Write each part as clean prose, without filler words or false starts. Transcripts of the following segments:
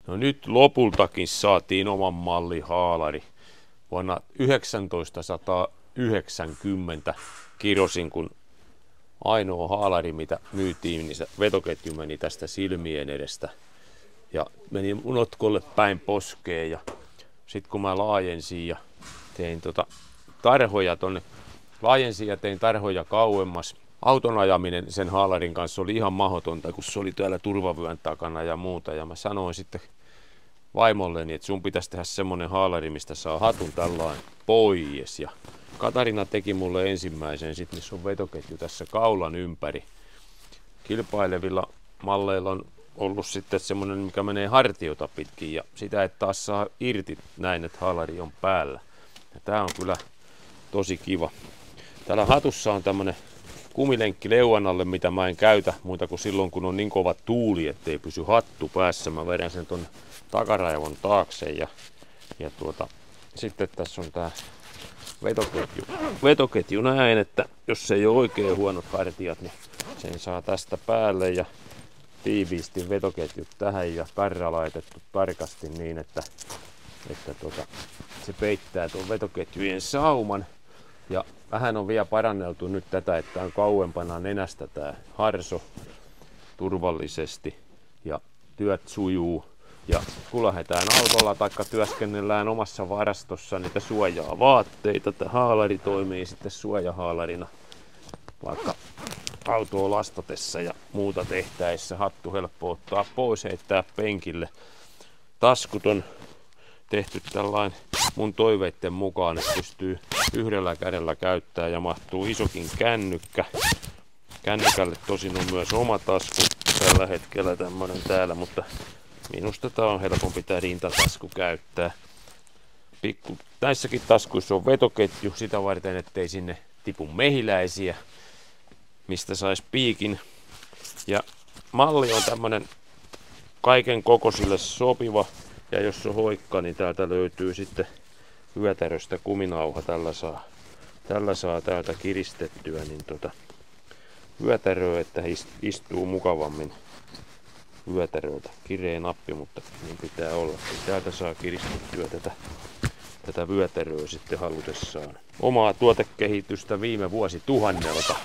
No nyt lopultakin saatiin oman mallin haalari. Vuonna 1990 kirosin, kun ainoa haalari, mitä myytiin, niin se vetoketju meni tästä silmien edestä ja meni notkolle päin poskeen. Ja sitten kun mä laajensin ja tein tarhoja tonne, laajensin ja tein tarhoja kauemmas. Auton ajaminen sen haalarin kanssa oli ihan mahdotonta, kun se oli täällä turvavyön takana ja muuta. Ja mä sanoin sitten vaimolleni, että sun pitäisi tehdä semmonen haalari, mistä saa hatun tällainen pois. Ja Katarina teki mulle ensimmäisen, sit missä on vetoketju tässä kaulan ympäri. Kilpailevilla malleilla on ollut sitten semmonen, mikä menee hartiota pitkin ja sitä et taas saa irti näin, että haalari on päällä. Ja tää on kyllä tosi kiva. Täällä hatussa on tämmönen kumilenkki leuan alle, mitä mä en käytä muuta kuin silloin, kun on niin kova tuuli, ettei pysy hattu päässä. Mä vedän sen ton takaraivon taakse ja sitten tässä on tää vetoketju. Vetoketju näin, että jos ei ole oikein huonot hartiat, niin sen saa tästä päälle ja tiiviisti vetoketjut tähän ja pärrä laitettu tarkasti niin, että se peittää tuon vetoketjujen sauman. Ja vähän on vielä paranneltu nyt tätä, että on kauempana nenästä tää harso turvallisesti ja työt sujuu. Ja kun lähdetään autolla tai työskennellään omassa varastossa, niitä suojaa vaatteita. Tämä haalari toimii sitten suojahaalarina vaikka autoa lastatessa ja muuta tehtäessä. Hattu helppo ottaa pois, heittää penkille. Taskut on tehty tällainen mun toiveitten mukaan, että pystyy yhdellä kädellä käyttämään ja mahtuu isokin kännykkä. Kännykälle tosin on myös oma tasku tällä hetkellä tämmönen täällä, mutta minusta tää on helpompi tää rintatasku käyttää. Näissäkin taskuissa on vetoketju sitä varten, ettei sinne tipu mehiläisiä, mistä sais piikin. Ja malli on tämmönen kaiken kokoisille sopiva. Ja jos on hoikka, niin täältä löytyy sitten vyötäröstä kuminauha. Tällä saa täältä kiristettyä niin vyötäröä, että istuu mukavammin vyötäröltä. Kireä nappi, mutta niin pitää olla. Täältä saa kiristettyä tätä vyötäröä sitten halutessaan. Omaa tuotekehitystä viime vuosituhannelta.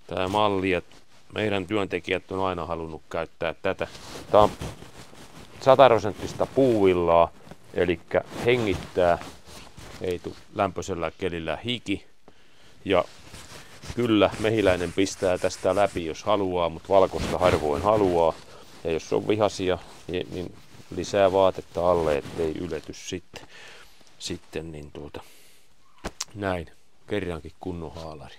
Tää malli, että meidän työntekijät on aina halunnut käyttää tätä. Tää on 100% puuvillaa, eli hengittää, ei tule lämpöisellä kelillä hiki. Ja kyllä mehiläinen pistää tästä läpi, jos haluaa, mutta valkoista harvoin haluaa. Ja jos on vihaisia, niin lisää vaatetta alle, ettei ylety sitten näin. Kerrankin kunnon haalari.